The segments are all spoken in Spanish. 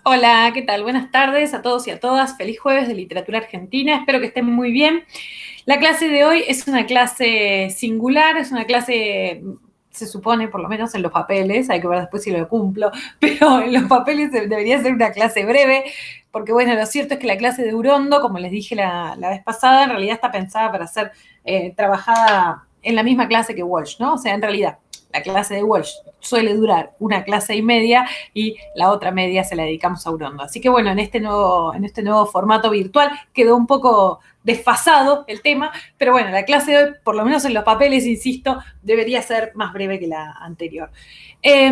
Hola, ¿qué tal? Buenas tardes a todos y a todas. Feliz jueves de literatura argentina. Espero que estén muy bien. La clase de hoy es una clase singular, es una clase, se supone, por lo menos en los papeles, hay que ver después si lo cumplo, pero en los papeles debería ser una clase breve, porque bueno, lo cierto es que la clase de Urondo, como les dije la vez pasada, en realidad está pensada para ser trabajada en la misma clase que Walsh, ¿no? O sea, en realidad, la clase de Walsh suele durar una clase y media y la otra media se la dedicamos a Urondo. Así que bueno, en este nuevo formato virtual quedó un poco desfasado el tema, pero bueno, la clase de hoy, por lo menos en los papeles, insisto, debería ser más breve que la anterior. Eh,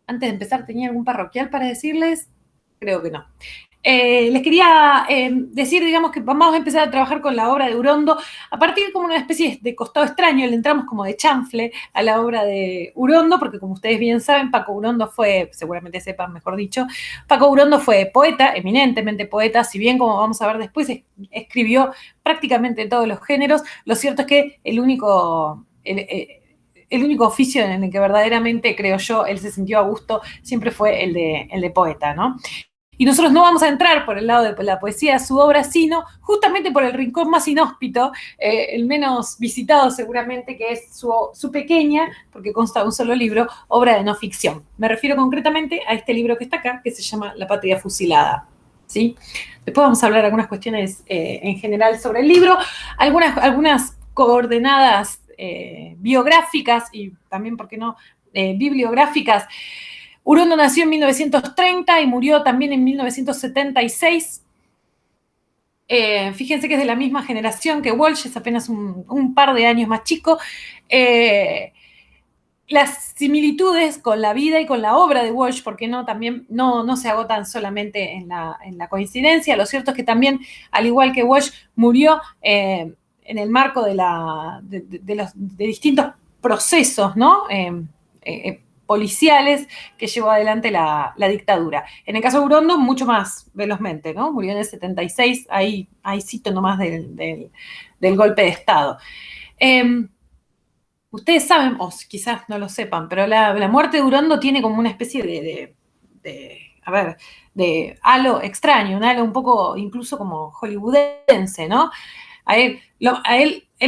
Antes de empezar, ¿tenía algún parroquial para decirles? Creo que no. Les quería decir, digamos, que vamos a empezar a trabajar con la obra de Urondo a partir como una especie de costado extraño, le entramos como de chanfle a la obra de Urondo, porque como ustedes bien saben, Paco Urondo fue, seguramente sepan mejor dicho, Paco Urondo fue poeta, eminentemente poeta, si bien como vamos a ver después, escribió prácticamente todos los géneros, lo cierto es que el único oficio en el que verdaderamente, creo yo, él se sintió a gusto siempre fue el de poeta, ¿no? Y nosotros no vamos a entrar por el lado de la poesía de su obra, sino justamente por el rincón más inhóspito, el menos visitado seguramente, que es su pequeña, porque consta de un solo libro, obra de no ficción. Me refiero concretamente a este libro que está acá, que se llama La patria fusilada. ¿Sí? Después vamos a hablar algunas cuestiones en general sobre el libro, algunas coordenadas biográficas y también, ¿por qué no?, bibliográficas. Urondo nació en 1930 y murió también en 1976. Fíjense que es de la misma generación que Walsh, es apenas un par de años más chico. Eh, las similitudes con la vida y con la obra de Walsh, porque no, también no se agotan solamente en la coincidencia. Lo cierto es que también, al igual que Walsh, murió en el marco de distintos procesos, ¿no? Policiales que llevó adelante la dictadura. En el caso de Urondo, mucho más velozmente, ¿no? Murió en el 76, ahí cito nomás del golpe de Estado. Eh, Ustedes saben, o quizás no lo sepan, pero la muerte de Urondo tiene como una especie a ver, de halo extraño, un halo un poco incluso como hollywoodense, ¿no? Él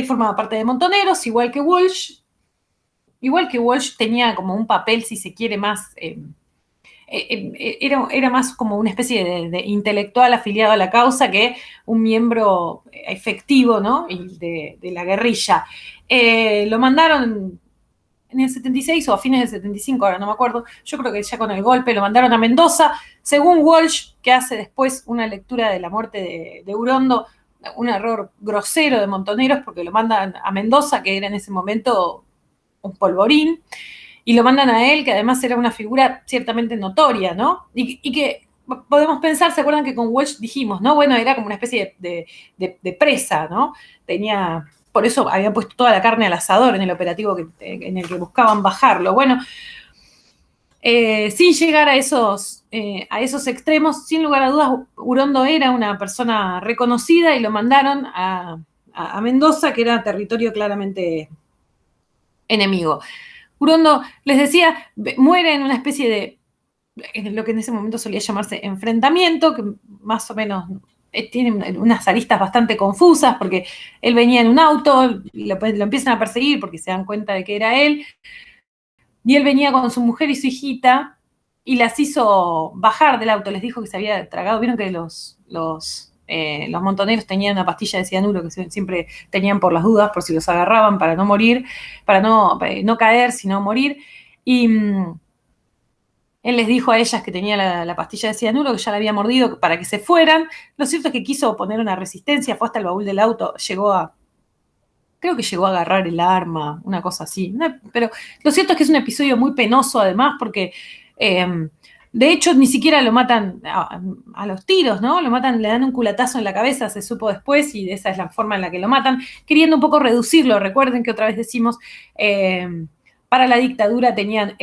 formaba parte de Montoneros, igual que Walsh tenía como un papel, si se quiere, más era más como una especie de intelectual afiliado a la causa que un miembro efectivo, ¿no? Y de la guerrilla. Lo mandaron en el 76 o a fines del 75, ahora no me acuerdo, yo creo que ya con el golpe lo mandaron a Mendoza, según Walsh, que hace después una lectura de la muerte de Urondo, un error grosero de Montoneros, porque lo mandan a Mendoza, que era en ese momento un polvorín, y lo mandan a él, que además era una figura ciertamente notoria, ¿no? Y que podemos pensar, ¿se acuerdan que con Walsh dijimos, ¿no? Bueno, era como una especie de presa, ¿no? Por eso habían puesto toda la carne al asador en el operativo en el que buscaban bajarlo. Bueno, sin llegar a esos extremos, sin lugar a dudas, Urondo era una persona reconocida y lo mandaron a Mendoza, que era territorio claramente enemigo. Urondo, les decía, muere en una especie en lo que en ese momento solía llamarse enfrentamiento, que más o menos tiene unas aristas bastante confusas, porque él venía en un auto, lo empiezan a perseguir porque se dan cuenta de que era él, y él venía con su mujer y su hijita, y las hizo bajar del auto, les dijo que se había tragado, vieron que los montoneros tenían una pastilla de cianuro que siempre tenían por las dudas, por si los agarraban para no morir, para no caer, sino morir. Y él les dijo a ellas que tenía la pastilla de cianuro, que ya la había mordido para que se fueran. Lo cierto es que quiso poner una resistencia, fue hasta el baúl del auto, creo que llegó a agarrar el arma, una cosa así. Pero lo cierto es que es un episodio muy penoso además porque de hecho ni siquiera lo matan a los tiros, ¿no? Lo matan, le dan un culatazo en la cabeza, se supo después y esa es la forma en la que lo matan, queriendo un poco reducirlo. Recuerden que otra vez decimos, para la dictadura tenían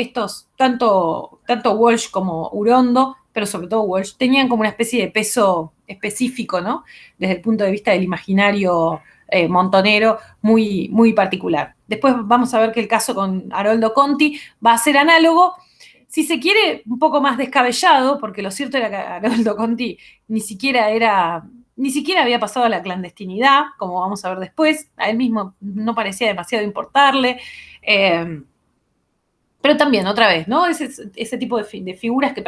tanto Walsh como Urondo, pero sobre todo Walsh, tenían como una especie de peso específico, ¿no? Desde el punto de vista del imaginario montonero muy, muy particular. Después vamos a ver que el caso con Haroldo Conti va a ser análogo, si se quiere, un poco más descabellado, porque lo cierto era que Aroldo Conti ni siquiera había pasado a la clandestinidad, como vamos a ver después, a él mismo no parecía demasiado importarle, pero también, otra vez, ¿no? Ese tipo de figuras que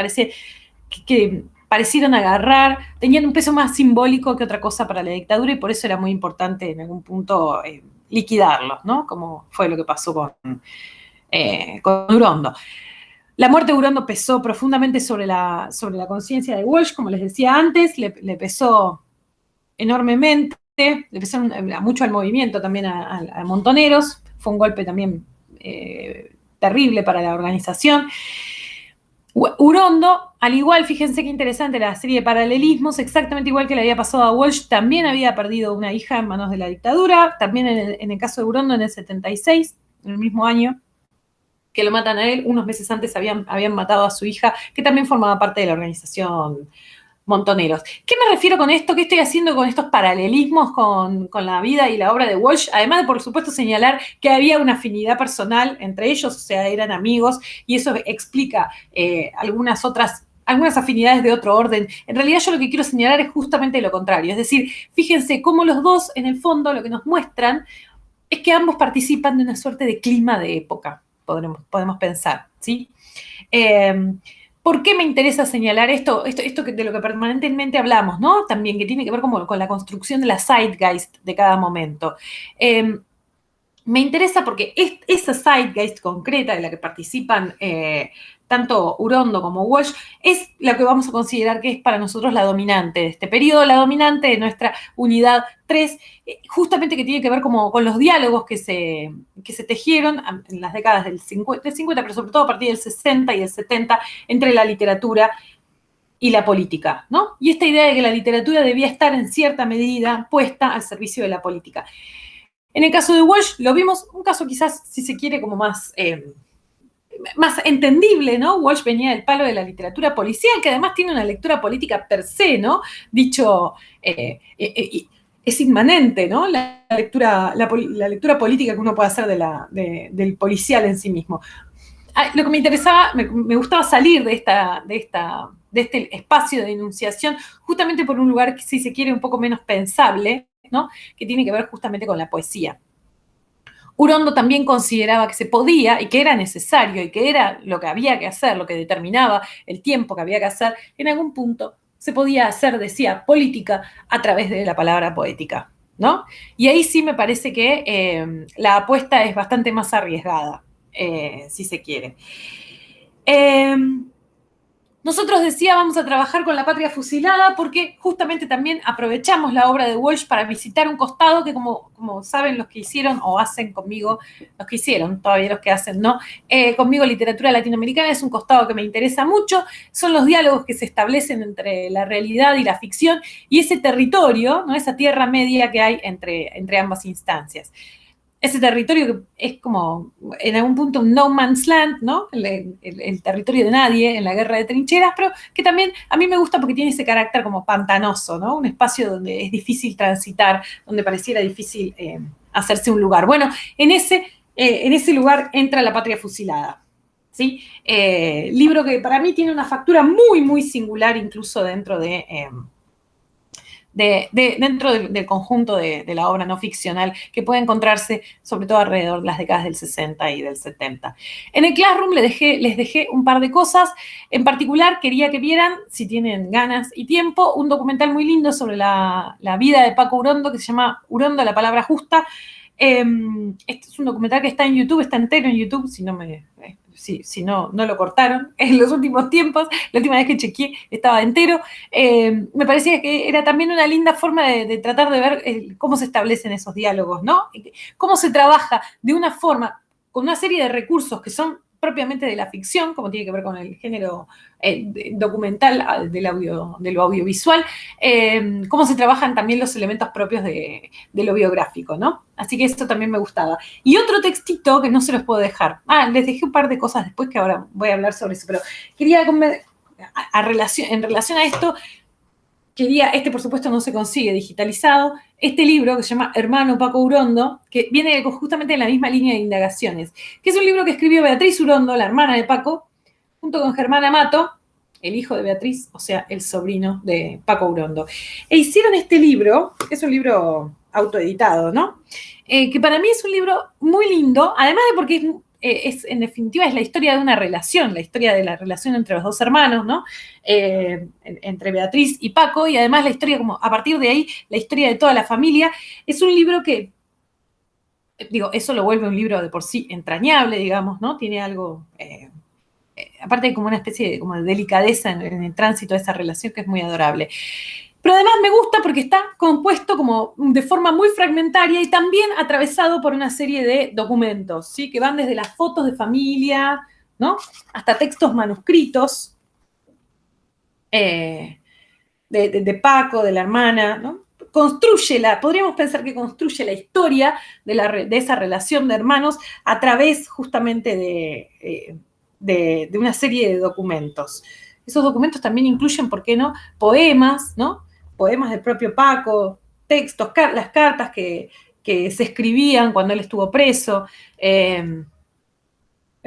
que parecieron agarrar, tenían un peso más simbólico que otra cosa para la dictadura y por eso era muy importante en algún punto liquidarlos, ¿no? Como fue lo que pasó con Urondo. La muerte de Urondo pesó profundamente sobre la conciencia de Walsh, como les decía antes, le pesó enormemente, le pesó mucho al movimiento, también a Montoneros, fue un golpe también terrible para la organización. Urondo, al igual, fíjense qué interesante la serie de paralelismos, exactamente igual que le había pasado a Walsh, también había perdido una hija en manos de la dictadura, también en el caso de Urondo en el 76, en el mismo año que lo matan a él, unos meses antes habían matado a su hija, que también formaba parte de la organización Montoneros. ¿Qué me refiero con esto? ¿Qué estoy haciendo con estos paralelismos con la vida y la obra de Walsh? Además de, por supuesto, señalar que había una afinidad personal entre ellos, o sea, eran amigos, y eso explica algunas afinidades de otro orden. En realidad yo lo que quiero señalar es justamente lo contrario, es decir, fíjense cómo los dos, en el fondo, lo que nos muestran es que ambos participan de una suerte de clima de época, podemos pensar, ¿sí? ¿Por qué me interesa señalar esto de lo que permanentemente hablamos, ¿no? También que tiene que ver con la construcción de la zeitgeist de cada momento. Me interesa porque esa zeitgeist concreta de la que participan tanto Urondo como Walsh es la que vamos a considerar que es para nosotros la dominante de este periodo, la dominante de nuestra unidad 3, justamente que tiene que ver con los diálogos que se tejieron en las décadas del 50, pero sobre todo a partir del 60 y del 70 entre la literatura y la política, ¿no? Y esta idea de que la literatura debía estar en cierta medida puesta al servicio de la política. En el caso de Walsh lo vimos, un caso quizás, si se quiere, como más entendible, ¿no? Walsh venía del palo de la literatura policial, que además tiene una lectura política per se, ¿no? Dicho, es inmanente, ¿no? La lectura política que uno puede hacer del policial en sí mismo. Lo que me interesaba, me gustaba salir de este espacio de enunciación, justamente por un lugar que, si se quiere, un poco menos pensable, ¿no? Que tiene que ver justamente con la poesía. Urondo también consideraba que se podía y que era necesario y que era lo que había que hacer, lo que determinaba el tiempo que había que hacer, en algún punto se podía hacer, decía, política a través de la palabra poética, ¿no? Y ahí sí me parece que la apuesta es bastante más arriesgada, si se quiere. Nosotros decía, vamos a trabajar con La Patria Fusilada porque justamente también aprovechamos la obra de Walsh para visitar un costado que, como saben los que hicieron o hacen conmigo, los que hicieron, todavía los que hacen, ¿no? Conmigo literatura latinoamericana es un costado que me interesa mucho, son los diálogos que se establecen entre la realidad y la ficción y ese territorio, ¿no? Esa tierra media que hay entre ambas instancias. Ese territorio que es como, en algún punto, un no man's land, ¿no? El territorio de nadie en la guerra de trincheras, pero que también a mí me gusta porque tiene ese carácter como pantanoso, ¿no? Un espacio donde es difícil transitar, donde pareciera difícil hacerse un lugar. Bueno, en ese lugar entra La Patria Fusilada, ¿sí? Libro que para mí tiene una factura muy, muy singular, incluso dentro dentro del conjunto de la obra no ficcional que puede encontrarse sobre todo alrededor de las décadas del 60 y del 70. En el Classroom les dejé un par de cosas. En particular, quería que vieran, si tienen ganas y tiempo, un documental muy lindo sobre la vida de Paco Urondo que se llama Urondo, la palabra justa. Este es un documental que está en YouTube, está entero en YouTube, si no lo cortaron en los últimos tiempos. La última vez que chequeé estaba entero. Me parecía que era también una linda forma de tratar de ver cómo se establecen esos diálogos, ¿no? Cómo se trabaja de una forma, con una serie de recursos que son propiamente de la ficción, como tiene que ver con el género documental de lo audiovisual, cómo se trabajan también los elementos propios de lo biográfico, ¿no? Así que esto también me gustaba. Y otro textito que no se los puedo dejar. Les dejé un par de cosas después que ahora voy a hablar sobre eso, pero quería, en relación a esto, por supuesto no se consigue digitalizado, este libro que se llama Hermano Paco Urondo, que viene justamente en la misma línea de indagaciones, que es un libro que escribió Beatriz Urondo, la hermana de Paco, junto con Germán Amato, el hijo de Beatriz, o sea, el sobrino de Paco Urondo. E hicieron este libro, que es un libro autoeditado, ¿no? Que para mí es un libro muy lindo, además de porque en definitiva, es la historia de una relación, la historia de la relación entre los dos hermanos, ¿no? Entre Beatriz y Paco, y además la historia, como a partir de ahí, la historia de toda la familia. Es un libro que, digo, eso lo vuelve un libro de por sí entrañable, digamos, ¿no? Tiene algo, aparte como una especie de, como de delicadeza en el tránsito de esa relación que es muy adorable. Pero además me gusta porque está compuesto como de forma muy fragmentaria y también atravesado por una serie de documentos, ¿sí? Que van desde las fotos de familia, ¿no? Hasta textos manuscritos de Paco, de la hermana, ¿no? Podríamos pensar que construye la historia de esa relación de hermanos a través justamente de una serie de documentos. Esos documentos también incluyen, ¿por qué no?, poemas, ¿no? Poemas del propio Paco, textos, las cartas que se escribían cuando él estuvo preso. Me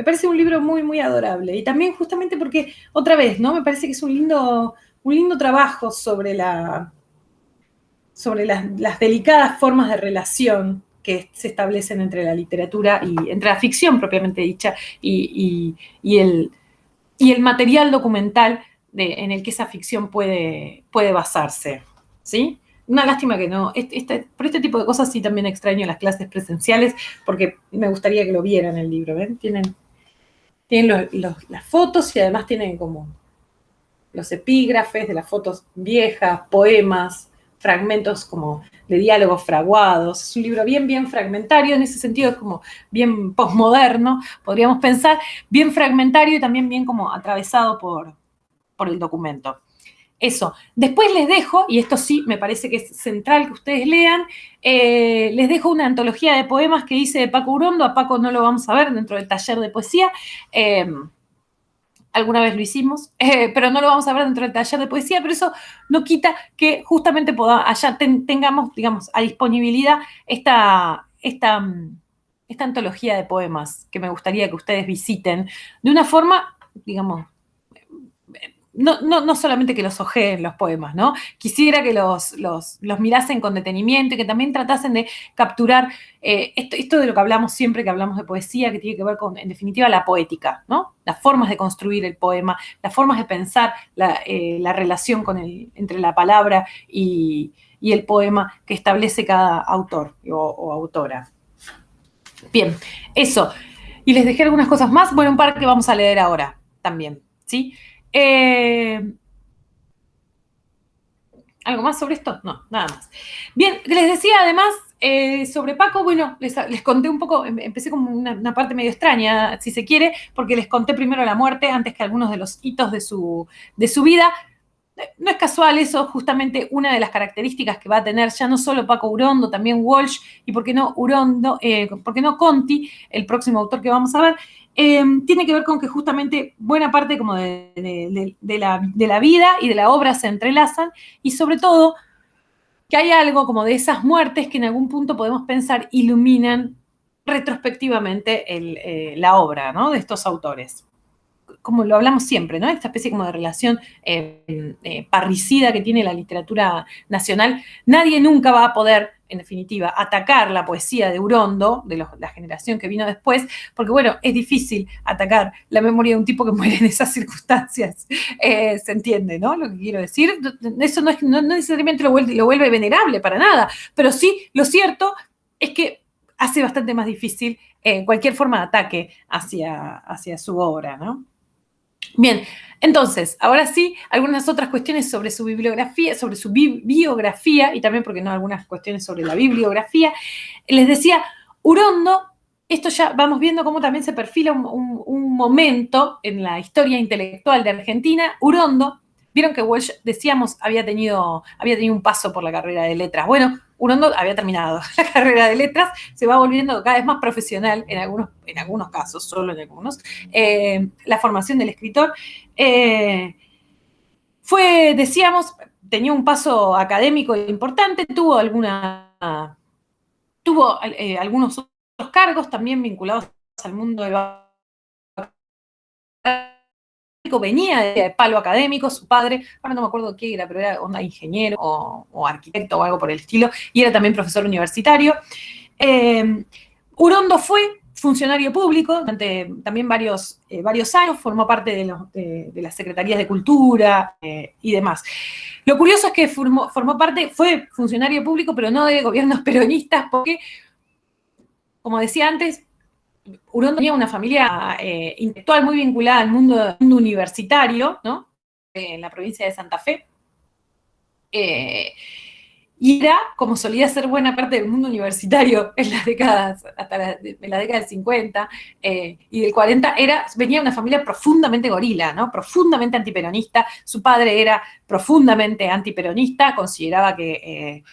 parece un libro muy, muy adorable. Y también justamente porque, otra vez, ¿no? Me parece que es un lindo trabajo sobre las delicadas formas de relación que se establecen entre la literatura y entre la ficción propiamente dicha y el material documental en el que esa ficción puede basarse, ¿sí? Una lástima que no, por este tipo de cosas sí también extraño las clases presenciales, porque me gustaría que lo vieran el libro, ¿ven? Tienen las fotos y además tienen como los epígrafes de las fotos viejas, poemas, fragmentos como de diálogos fraguados. Es un libro bien, bien fragmentario, en ese sentido es como bien posmoderno, podríamos pensar, bien fragmentario y también bien como atravesado por el documento. Eso. Después les dejo, y esto sí me parece que es central que ustedes lean, les dejo una antología de poemas que hice de Paco Urondo. A Paco no lo vamos a ver dentro del taller de poesía. Alguna vez lo hicimos, pero no lo vamos a ver dentro del taller de poesía, pero eso no quita que justamente tengamos, digamos, a disponibilidad esta antología de poemas que me gustaría que ustedes visiten de una forma, digamos, no solamente que los ojeen los poemas, ¿no? Quisiera que los mirasen con detenimiento y que también tratasen de capturar esto de lo que hablamos siempre que hablamos de poesía, que tiene que ver con, en definitiva, la poética, ¿no? Las formas de construir el poema, las formas de pensar la relación entre la palabra y el poema que establece cada autor o autora. Bien, eso. Y les dejé algunas cosas más, bueno, un par que vamos a leer ahora también, ¿sí? ¿Algo más sobre esto? No, nada más. Bien, les decía además sobre Paco, bueno, les conté un poco, empecé como una parte medio extraña, si se quiere, porque les conté primero la muerte antes que algunos de los hitos de su vida. No es casual eso, justamente una de las características que va a tener ya no solo Paco Urondo, también Walsh, y por qué no por qué no Conti, el próximo autor que vamos a ver, tiene que ver con que justamente buena parte como de la vida y de la obra se entrelazan, y sobre todo que hay algo como de esas muertes que en algún punto podemos pensar iluminan retrospectivamente la obra, ¿no?, de estos autores. Como lo hablamos siempre, ¿no? Esta especie como de relación parricida que tiene la literatura nacional. Nadie nunca va a poder, en definitiva, atacar la poesía de Urondo, de la generación que vino después, porque, bueno, es difícil atacar la memoria de un tipo que muere en esas circunstancias. Se entiende, ¿no? Lo que quiero decir. Eso no necesariamente lo vuelve venerable para nada, pero sí, lo cierto es que hace bastante más difícil cualquier forma de ataque hacia su obra, ¿no? Bien, entonces, ahora sí, algunas otras cuestiones sobre su bibliografía, sobre su biografía y también, porque no, algunas cuestiones sobre la bibliografía. Les decía, Urondo, esto ya vamos viendo cómo también se perfila un momento en la historia intelectual de Argentina. Urondo, vieron que Walsh, decíamos, había tenido un paso por la carrera de letras. Bueno, Urondo había terminado la carrera de letras, se va volviendo cada vez más profesional en algunos casos, solo en algunos, la formación del escritor. Decíamos, tenía un paso académico importante, tuvo algunos otros cargos también vinculados al mundo del venía de palo académico, su padre, ahora no me acuerdo qué era, pero era onda ingeniero o arquitecto o algo por el estilo, y era también profesor universitario. Urondo fue funcionario público durante también varios años, formó parte de las secretarías de Cultura y demás. Lo curioso es que fue funcionario público, pero no de gobiernos peronistas, porque, como decía antes, Urondo tenía una familia intelectual muy vinculada al mundo universitario, ¿no? En la provincia de Santa Fe. Y era, como solía ser buena parte del mundo universitario en las décadas, en la década del 50 y del 40, venía de una familia profundamente gorila, ¿no? Profundamente antiperonista. Su padre era profundamente antiperonista, consideraba que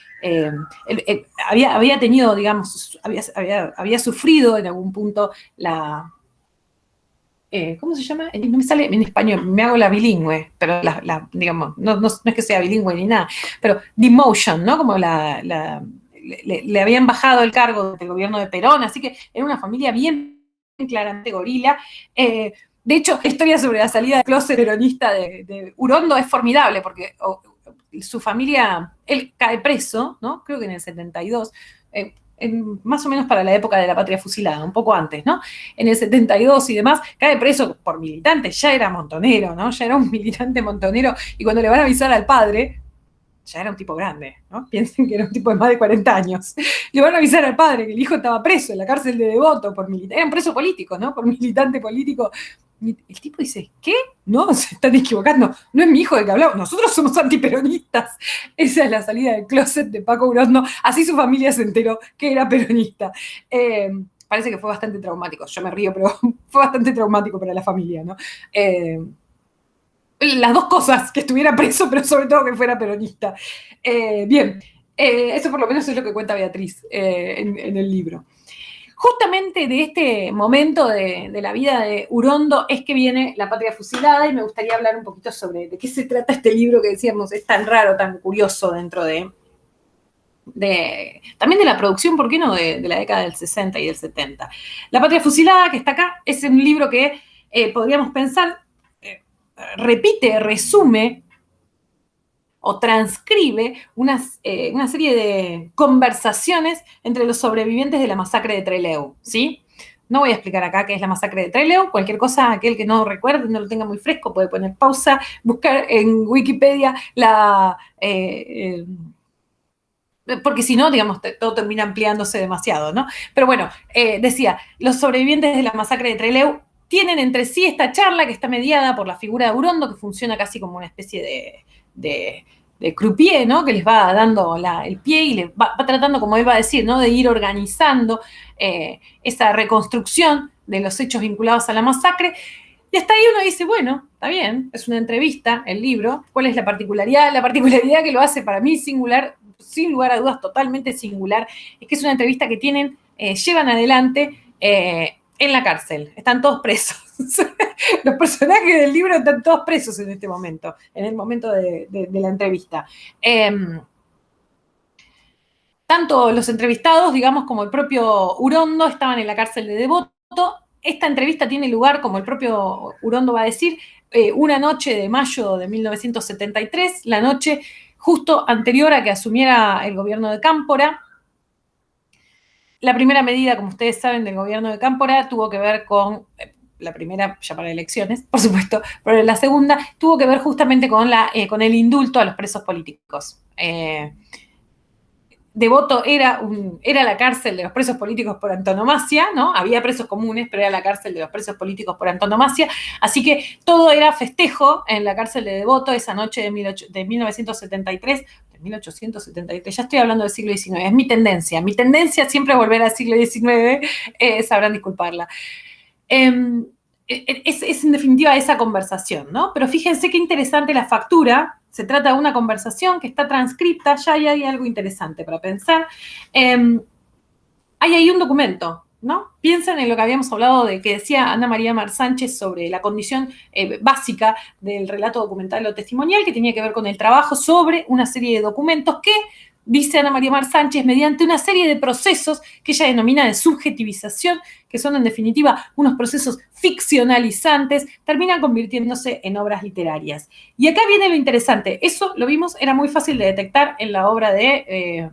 había tenido, digamos, había sufrido en algún punto ¿cómo se llama? No me sale en español, me hago la bilingüe, pero digamos, no es que sea bilingüe ni nada, pero demotion, ¿no? Como le habían bajado el cargo del gobierno de Perón, así que era una familia bien claramente gorila. De hecho, la historia sobre la salida del closet peronista de Urondo es formidable, porque su familia, él cae preso, ¿no? Creo que en el 72, más o menos para la época de la patria fusilada, un poco antes, ¿no? En el 72 y demás, cae preso por militante, ya era montonero, ¿no? Ya era un militante montonero, y cuando le van a avisar al padre, ya era un tipo grande, ¿no? Piensen que era un tipo de más de 40 años. Le van a avisar al padre que el hijo estaba preso en la cárcel de Devoto por militante, era un preso político, ¿no? Por militante político. Y el tipo dice, ¿qué? No, se están equivocando, no es mi hijo de que hablamos, nosotros somos antiperonistas. Esa es la salida del closet de Paco Urondo, así su familia se enteró que era peronista. Parece que fue bastante traumático, yo me río, pero fue bastante traumático para la familia, ¿no? Las dos cosas, que estuviera preso, pero sobre todo que fuera peronista. Bien, eso por lo menos es lo que cuenta Beatriz en el libro. Justamente de este momento de la vida de Urondo es que viene La Patria Fusilada, y me gustaría hablar un poquito sobre de qué se trata este libro que decíamos es tan raro, tan curioso dentro también de la producción, ¿por qué no?, de la década del 60 y del 70. La Patria Fusilada, que está acá, es un libro que podríamos pensar, resume o transcribe una serie de conversaciones entre los sobrevivientes de la masacre de Trelew, ¿sí? No voy a explicar acá qué es la masacre de Trelew. Cualquier cosa, aquel que no recuerde, no lo tenga muy fresco, puede poner pausa, buscar en Wikipedia porque si no, digamos, todo termina ampliándose demasiado, ¿no? Pero bueno, decía, los sobrevivientes de la masacre de Trelew tienen entre sí esta charla que está mediada por la figura de Urondo, que funciona casi como una especie de croupier, ¿no? Que les va dando el pie y les va tratando, como él va a decir, ¿no?, de ir organizando esa reconstrucción de los hechos vinculados a la masacre. Y hasta ahí uno dice, bueno, está bien, es una entrevista, el libro. ¿Cuál es la particularidad? La particularidad que lo hace para mí singular, sin lugar a dudas, totalmente singular, es que es una entrevista que llevan adelante en la cárcel. Están todos presos. Los personajes del libro están todos presos en este momento, en el momento de la entrevista. Tanto los entrevistados, digamos, como el propio Urondo estaban en la cárcel de Devoto. Esta entrevista tiene lugar, como el propio Urondo va a decir, una noche de mayo de 1973, la noche justo anterior a que asumiera el gobierno de Cámpora. La primera medida, como ustedes saben, del gobierno de Cámpora tuvo que ver con, la primera ya para elecciones, por supuesto, pero la segunda tuvo que ver justamente con el indulto a los presos políticos. Devoto era la cárcel de los presos políticos por antonomasia, ¿no? Había presos comunes, pero era la cárcel de los presos políticos por antonomasia, así que todo era festejo en la cárcel de Devoto esa noche de 1973, de 1873, ya estoy hablando del siglo XIX, es mi tendencia siempre a volver al siglo XIX, sabrán disculparla. Es en definitiva esa conversación, ¿no? Pero fíjense qué interesante la factura. Se trata de una conversación que está transcripta, ya hay algo interesante para pensar. Hay ahí un documento ¿no? Piensen en lo que habíamos hablado de que decía Ana María Mar Sánchez sobre la condición básica del relato documental o testimonial, que tenía que ver con el trabajo sobre una serie de documentos que, dice Ana María Mar Sánchez, mediante una serie de procesos que ella denomina de subjetivización, que son en definitiva unos procesos ficcionalizantes, terminan convirtiéndose en obras literarias. Y acá viene lo interesante. Eso, lo vimos, era muy fácil de detectar en la obra de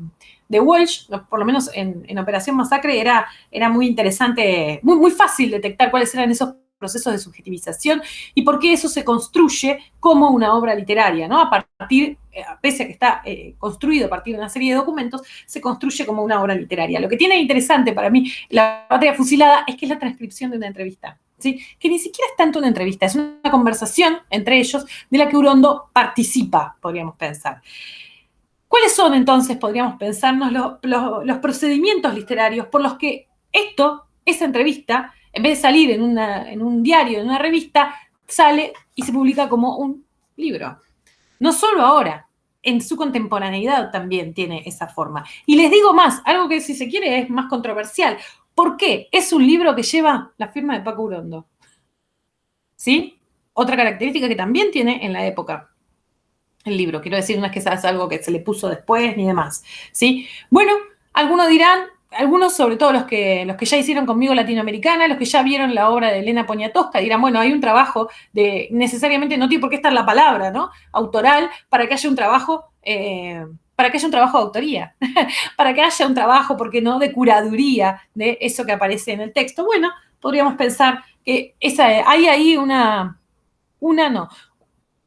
Walsh, por lo menos en Operación Masacre, era muy interesante, muy fácil detectar cuáles eran esos procesos de subjetivización y por qué eso se construye como una obra literaria, ¿no? A partir, pese a que está construido a partir de una serie de documentos, se construye como una obra literaria. Lo que tiene interesante para mí la batalla fusilada es que es la transcripción de una entrevista, ¿sí? Que ni siquiera es tanto una entrevista, es una conversación entre ellos de la que Urondo participa, podríamos pensar. ¿Cuáles son entonces, podríamos pensarnos, los procedimientos literarios por los que esa entrevista, en vez de salir en un diario, en una revista, sale y se publica como un libro? No solo ahora, en su contemporaneidad también tiene esa forma. Y les digo más, algo que si se quiere es más controversial. ¿Por qué? Es un libro que lleva la firma de Paco Urondo. ¿Sí? Otra característica que también tiene en la época el libro. Quiero decir, no es que sea algo que se le puso después ni demás, ¿sí? Bueno, algunos dirán, algunos, sobre todo los que ya hicieron conmigo Latinoamericana, los que ya vieron la obra de Elena Poniatowska, dirán, bueno, hay un trabajo de, necesariamente no tiene por qué estar la palabra, ¿no? Autoral, para que haya un trabajo, para que haya un trabajo de autoría, para que haya un trabajo, ¿por qué no?, de curaduría de eso que aparece en el texto. Bueno, podríamos pensar que hay ahí no,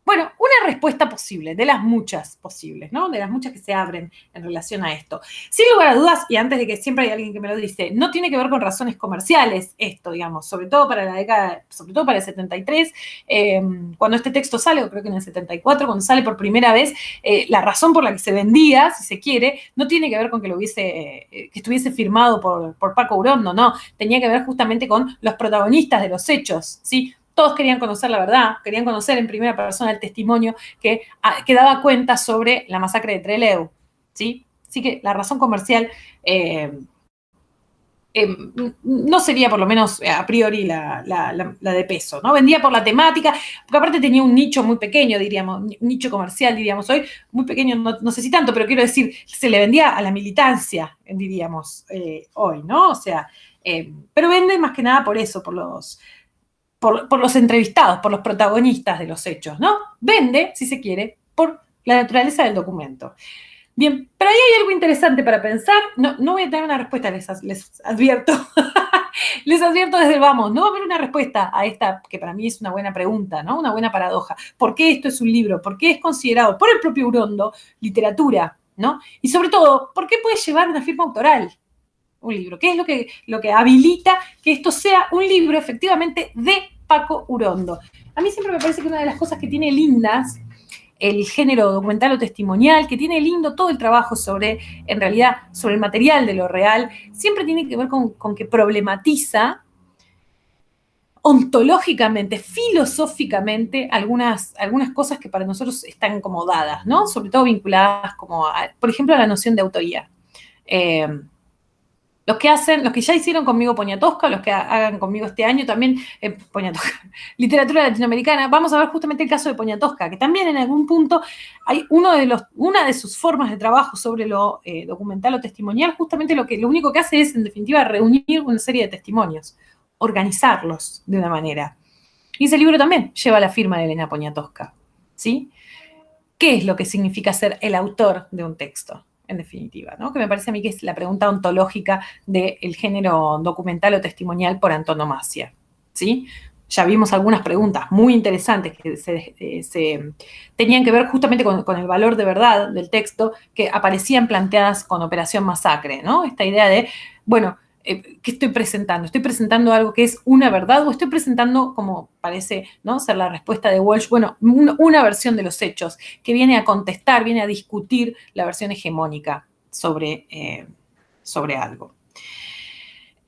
bueno, una respuesta posible, de las muchas posibles, ¿no? De las muchas que se abren en relación a esto. Sin lugar a dudas, y antes de que siempre hay alguien que me lo dice, no tiene que ver con razones comerciales esto, digamos, sobre todo para la década, sobre todo para el 73, cuando este texto sale, o creo que en el 74, cuando sale por primera vez, la razón por la que se vendía, si se quiere, no tiene que ver con que que estuviese firmado por Paco Urondo, no, tenía que ver justamente con los protagonistas de los hechos, ¿sí? Todos querían conocer la verdad, querían conocer en primera persona el testimonio que daba cuenta sobre la masacre de Trelew, ¿sí? Así que la razón comercial no sería por lo menos a priori la de peso, ¿no? Vendía por la temática, porque aparte tenía un nicho muy pequeño, diríamos, un nicho comercial, diríamos hoy, muy pequeño, no sé si tanto, pero quiero decir, se le vendía a la militancia, diríamos, hoy, ¿no? O sea, pero vende más que nada por eso, por los entrevistados, por los protagonistas de los hechos, ¿no? Vende, si se quiere, por la naturaleza del documento. Bien, pero ahí hay algo interesante para pensar. No voy a tener una respuesta, les advierto. Les advierto desde el vamos, no va a haber una respuesta a esta, que para mí es una buena pregunta, ¿no? Una buena paradoja. ¿Por qué esto es un libro? ¿Por qué es considerado por el propio Urondo literatura, ¿no? Y sobre todo, ¿por qué puede llevar una firma autoral un libro? ¿Qué es lo que habilita que esto sea un libro efectivamente de Paco Urondo? A mí siempre me parece que una de las cosas que tiene lindas el género documental o testimonial, que tiene lindo todo el trabajo en realidad, sobre el material de lo real, siempre tiene que ver con que problematiza ontológicamente, filosóficamente, algunas cosas que para nosotros están como dadas, ¿no? Sobre todo vinculadas por ejemplo, a la noción de autoría. Los que ya hicieron conmigo Poniatowska, los que hagan conmigo este año también, Poniatowska, literatura latinoamericana, vamos a ver justamente el caso de Poniatowska, que también en algún punto hay una de sus formas de trabajo sobre lo documental o testimonial, justamente lo único que hace es, en definitiva, reunir una serie de testimonios, organizarlos de una manera. Y ese libro también lleva la firma de Elena Poniatowska, ¿sí? ¿Qué es lo que significa ser el autor de un texto? En definitiva, ¿no? Que me parece a mí que es la pregunta ontológica del género documental o testimonial por antonomasia, ¿sí? Ya vimos algunas preguntas muy interesantes que se tenían que ver justamente con el valor de verdad del texto que aparecían planteadas con Operación Masacre, ¿no? Esta idea de, bueno, ¿qué estoy presentando? ¿Estoy presentando algo que es una verdad o estoy presentando, como parece, ¿no?, ser la respuesta de Walsh, bueno, una versión de los hechos que viene a contestar, viene a discutir la versión hegemónica sobre algo?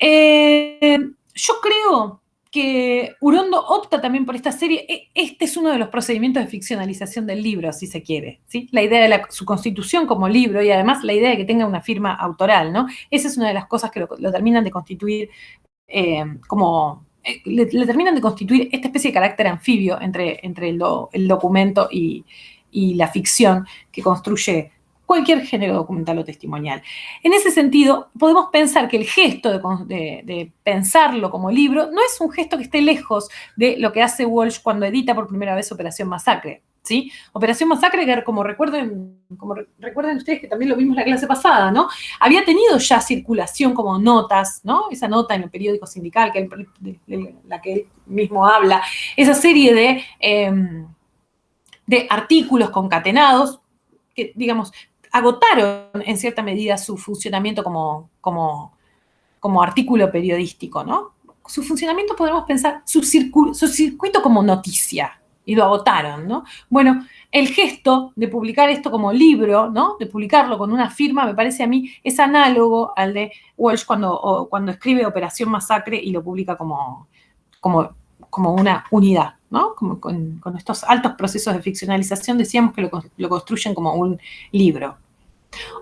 Yo creo que Urondo opta también por esta serie. Este es uno de los procedimientos de ficcionalización del libro, si se quiere, ¿sí? La idea de su constitución como libro y además la idea de que tenga una firma autoral, ¿no? Esa es una de las cosas que lo terminan de constituir le terminan de constituir esta especie de carácter anfibio entre el documento y la ficción que construye cualquier género documental o testimonial. En ese sentido, podemos pensar que el gesto de pensarlo como libro no es un gesto que esté lejos de lo que hace Walsh cuando edita por primera vez Operación Masacre. ¿Sí? Operación Masacre, que como recuerden ustedes que también lo vimos la clase pasada, ¿no? Había tenido ya circulación como notas, ¿no? Esa nota en el periódico sindical, de la que él mismo habla, esa serie de artículos concatenados que, digamos, agotaron en cierta medida su funcionamiento como artículo periodístico, ¿no? Su funcionamiento podemos pensar, su circuito como noticia, y lo agotaron, ¿no? Bueno, el gesto de publicar esto como libro, ¿no? De publicarlo con una firma, me parece a mí, es análogo al de Walsh cuando escribe Operación Masacre y lo publica como una unidad, ¿no? Como con estos altos procesos de ficcionalización, decíamos que lo construyen como un libro.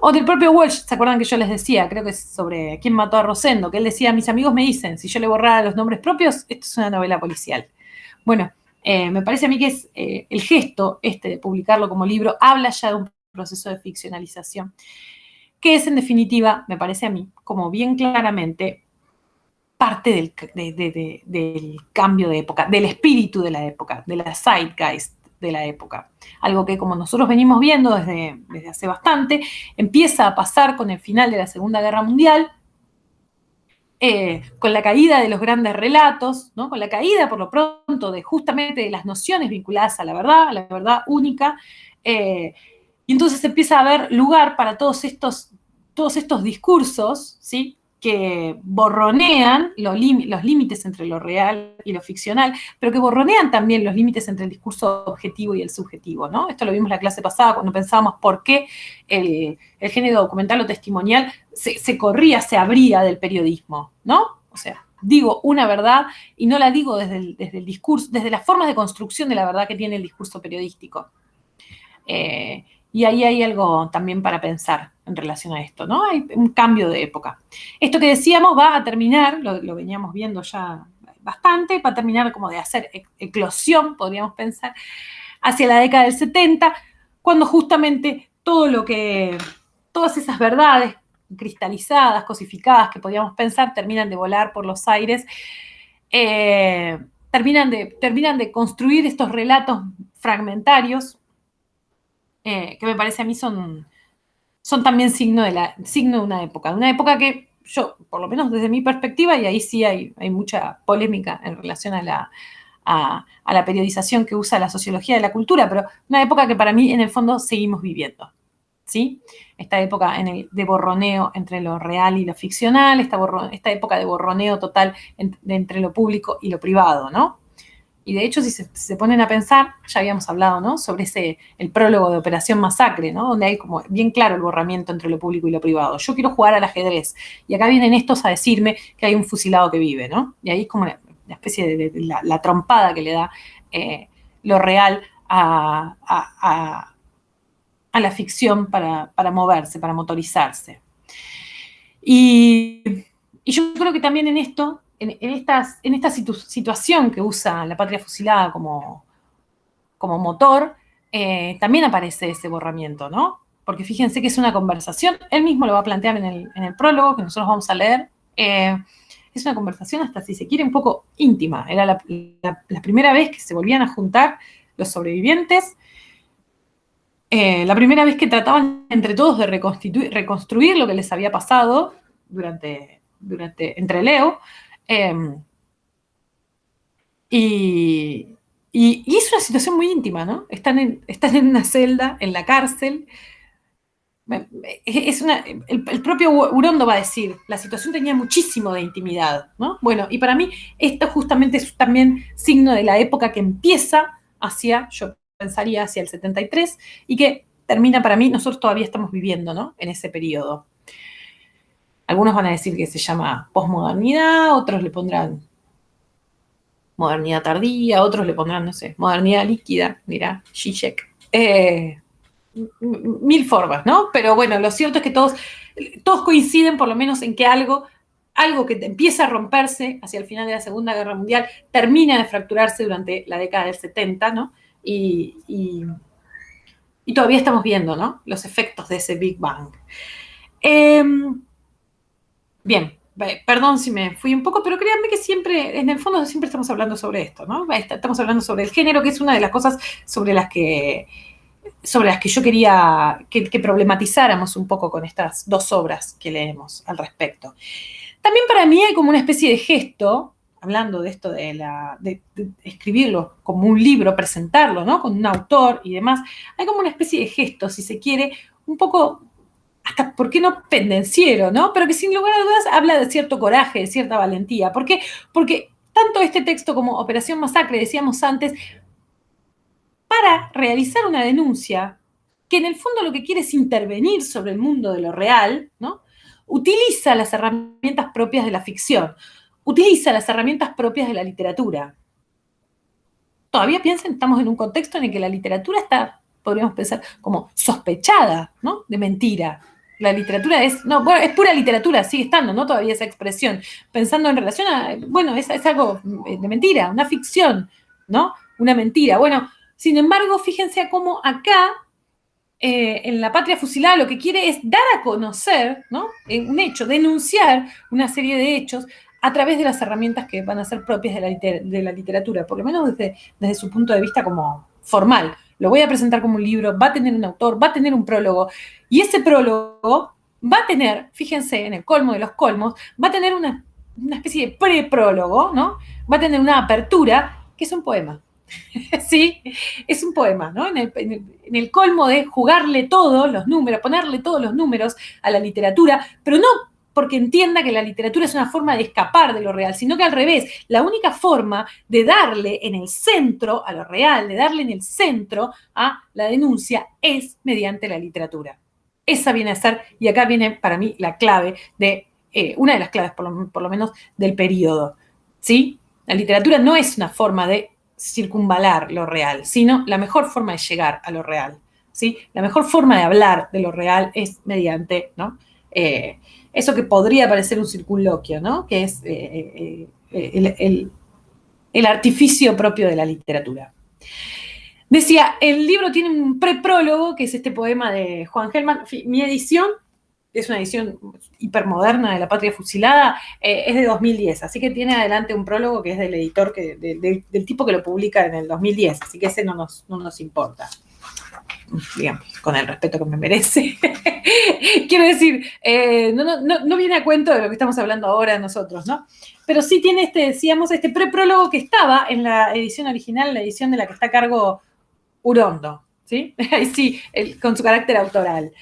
O del propio Walsh, ¿se acuerdan que yo les decía? Creo que es sobre quién mató a Rosendo, que él decía, mis amigos me dicen, si yo le borrara los nombres propios, esto es una novela policial. Bueno, me parece a mí que es el gesto de publicarlo como libro, habla ya de un proceso de ficcionalización, que es en definitiva, me parece a mí, como bien claramente, parte del cambio de época, del espíritu de la época, de la zeitgeist de la época. Algo que, como nosotros venimos viendo desde hace bastante, empieza a pasar con el final de la Segunda Guerra Mundial, con la caída de los grandes relatos, ¿no? Con la caída, por lo pronto, justamente de las nociones vinculadas a la verdad única, y entonces empieza a haber lugar para todos estos discursos, ¿sí? Que borronean los límites entre lo real y lo ficcional, pero que borronean también los límites entre el discurso objetivo y el subjetivo, ¿no? Esto lo vimos la clase pasada cuando pensábamos por qué el género documental o testimonial se corría, se abría del periodismo, ¿no? O sea, digo una verdad y no la digo desde el discurso, desde las formas de construcción de la verdad que tiene el discurso periodístico. Y ahí hay algo también para pensar en relación a esto, ¿no? Hay un cambio de época. Esto que decíamos va a terminar, lo veníamos viendo ya bastante, va a terminar como de hacer eclosión, podríamos pensar, hacia la década del 70, cuando justamente todas esas verdades cristalizadas, cosificadas, que podíamos pensar, terminan de volar por los aires, terminan de construir estos relatos fragmentarios, que me parece a mí son también signo de una época que yo, por lo menos desde mi perspectiva, y ahí sí hay mucha polémica en relación a la periodización que usa la sociología de la cultura, pero una época que para mí en el fondo seguimos viviendo, ¿sí? Esta época de borroneo entre lo real y lo ficcional, esta época de borroneo total entre lo público y lo privado, ¿no? Y de hecho, si se ponen a pensar, ya habíamos hablado, ¿no? Sobre el prólogo de Operación Masacre, ¿no? Donde hay como bien claro el borramiento entre lo público y lo privado. Yo quiero jugar al ajedrez. Y acá vienen estos a decirme que hay un fusilado que vive, ¿no? Y ahí es como una especie de la trompada que le da lo real a la ficción para moverse, para motorizarse. Y yo creo que también en esto, en esta situación que usa la patria fusilada como motor, también aparece ese borramiento, ¿no? Porque fíjense que es una conversación, él mismo lo va a plantear en el prólogo que nosotros vamos a leer, es una conversación hasta, si se quiere, un poco íntima. Era la primera vez que se volvían a juntar los sobrevivientes, la primera vez que trataban entre todos de reconstruir lo que les había pasado entre Leo, y es una situación muy íntima, ¿no? Están en una celda, en la cárcel. El propio Urondo va a decir, la situación tenía muchísimo de intimidad, ¿no? Bueno, y para mí esto justamente es también signo de la época que empieza yo pensaría hacia el 73, y que termina para mí, nosotros todavía estamos viviendo, ¿no? En ese periodo. Algunos van a decir que se llama posmodernidad, otros le pondrán modernidad tardía, otros le pondrán, no sé, modernidad líquida, dirá Zizek. Mil formas, ¿no? Pero bueno, lo cierto es que todos coinciden por lo menos en que algo que empieza a romperse hacia el final de la Segunda Guerra Mundial termina de fracturarse durante la década del 70, ¿no? Y todavía estamos viendo, ¿no? Los efectos de ese Big Bang. Bien, perdón si me fui un poco, pero créanme que siempre, en el fondo siempre estamos hablando sobre esto, ¿no? Estamos hablando sobre el género, que es una de las cosas sobre las que yo quería que problematizáramos un poco con estas dos obras que leemos al respecto. También para mí hay como una especie de gesto, hablando de esto de escribirlo como un libro, presentarlo, ¿no? Con un autor y demás, hay como una especie de gesto, si se quiere, un poco, hasta, ¿por qué no pendenciero, ¿no? Pero que sin lugar a dudas habla de cierto coraje, de cierta valentía. ¿Por qué? Porque tanto este texto como Operación Masacre, decíamos antes, para realizar una denuncia que en el fondo lo que quiere es intervenir sobre el mundo de lo real, ¿no? Utiliza las herramientas propias de la ficción, utiliza las herramientas propias de la literatura. Todavía piensen, estamos en un contexto en el que la literatura está, podríamos pensar, como sospechada, ¿no? De mentira. La literatura es, no, bueno, es pura literatura, sigue estando, ¿no? Todavía esa expresión, pensando en relación a, bueno, es algo de mentira, una ficción, ¿no? Una mentira. Bueno, sin embargo, fíjense cómo acá, en La Patria Fusilada, lo que quiere es dar a conocer, ¿no? Un hecho, denunciar una serie de hechos a través de las herramientas que van a ser propias de la literatura, por lo menos desde su punto de vista como formal. Lo voy a presentar como un libro, va a tener un autor, va a tener un prólogo, y ese prólogo va a tener, fíjense, en el colmo de los colmos, va a tener una especie de preprólogo, ¿no? Va a tener una apertura, que es un poema. Sí, es un poema, ¿no? En el colmo de jugarle todos los números, ponerle todos los números a la literatura, pero no porque entienda que la literatura es una forma de escapar de lo real, sino que al revés, la única forma de darle en el centro a lo real, de darle en el centro a la denuncia, es mediante la literatura. Esa viene a ser, y acá viene para mí la clave de, una de las claves por lo menos del periodo, ¿sí? La literatura no es una forma de circunvalar lo real, sino la mejor forma de llegar a lo real, ¿sí? La mejor forma de hablar de lo real es mediante, ¿no? Eso que podría parecer un circunloquio, ¿no? Que es el artificio propio de la literatura. Decía, el libro tiene un preprólogo, que es este poema de Juan Gelman. Mi edición es una edición hipermoderna de La Patria Fusilada, es de 2010, así que tiene adelante un prólogo que es del editor, del tipo que lo publica en el 2010, así que ese no nos importa, digamos, con el respeto que me merece. Quiero decir, no viene a cuento de lo que estamos hablando ahora nosotros, ¿no? Pero sí tiene decíamos, este preprólogo que estaba en la edición original, la edición de la que está a cargo Urondo, ¿sí? Ahí sí, con su carácter autoral.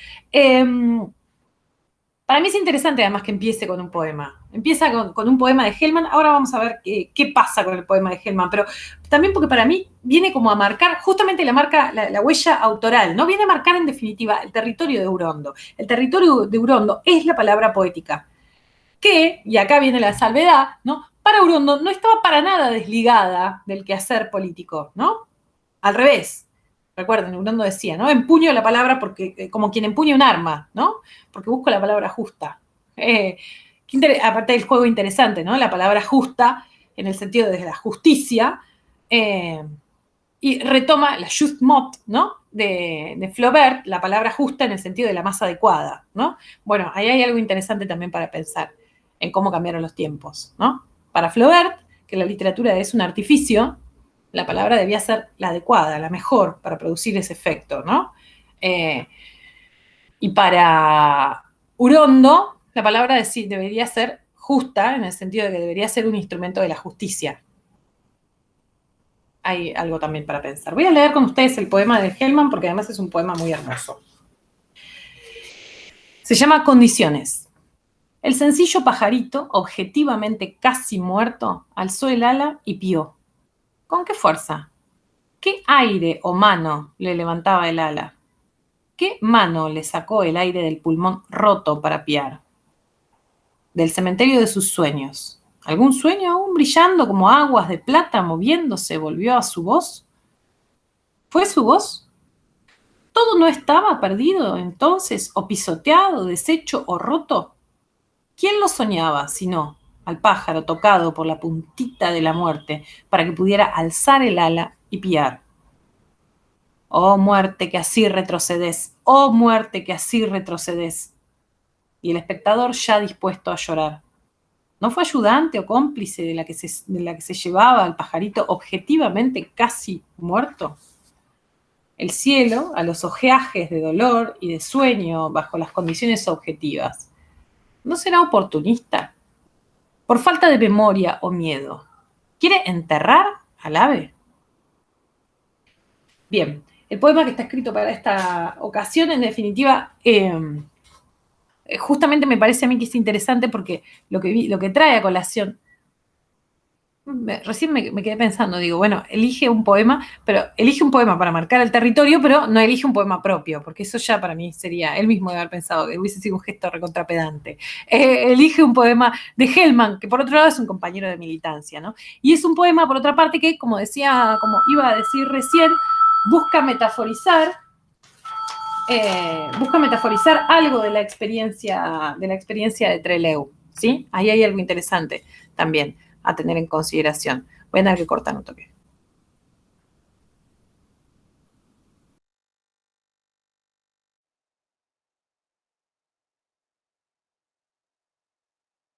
Para mí es interesante además que empiece con un poema. Empieza con un poema de Hellman. Ahora vamos a ver qué pasa con el poema de Hellman, pero también porque para mí viene como a marcar, justamente la huella autoral, ¿no? Viene a marcar en definitiva el territorio de Urondo. El territorio de Urondo es la palabra poética, que, y acá viene la salvedad, ¿no? Para Urondo no estaba para nada desligada del quehacer político, ¿no? Al revés. Recuerden, Urondo decía, ¿no? Empuño la palabra porque, como quien empuña un arma, ¿no? Porque busco la palabra justa. Aparte del juego interesante, ¿no? La palabra justa, en el sentido de la justicia, y retoma la just mot, ¿no? De Flaubert, la palabra justa en el sentido de la más adecuada, ¿no? Bueno, ahí hay algo interesante también para pensar en cómo cambiaron los tiempos, ¿no? Para Flaubert, que la literatura es un artificio, la palabra debía ser la adecuada, la mejor para producir ese efecto, ¿no? Y para Urondo, la palabra debería ser justa, en el sentido de que debería ser un instrumento de la justicia. Hay algo también para pensar. Voy a leer con ustedes el poema de Hellman, porque además es un poema muy hermoso. Se llama Condiciones. El sencillo pajarito, objetivamente casi muerto, alzó el ala y pió. ¿Con qué fuerza? ¿Qué aire o mano le levantaba el ala? ¿Qué mano le sacó el aire del pulmón roto para piar? Del cementerio de sus sueños, ¿Algún sueño aún brillando como aguas de plata moviéndose volvió a su voz? ¿Fue su voz? ¿Todo no estaba perdido entonces, o pisoteado, deshecho o roto? ¿Quién lo soñaba, sino al pájaro tocado por la puntita de la muerte para que pudiera alzar el ala y piar? Oh muerte, que así retrocedes, oh muerte, que así retrocedes. Y el espectador ya dispuesto a llorar. ¿No fue ayudante o cómplice de la que se llevaba al pajarito objetivamente casi muerto? El cielo, a los ojeajes de dolor y de sueño bajo las condiciones objetivas, ¿no será oportunista? Por falta de memoria o miedo, ¿quiere enterrar al ave? Bien, el poema que está escrito para esta ocasión, en definitiva, justamente me parece a mí que es interesante porque lo que trae a colación, recién me quedé pensando, digo, bueno, elige un poema, pero elige un poema para marcar el territorio, pero no elige un poema propio, porque eso ya para mí sería, él mismo de haber pensado que hubiese sido un gesto recontrapedante. Elige un poema de Hellman, que por otro lado es un compañero de militancia, ¿no? Y es un poema, por otra parte, que, como decía, como iba a decir recién, busca metaforizar algo de la experiencia de Trelew, ¿sí? Ahí hay algo interesante también a tener en consideración. Voy a tener que cortar un toque.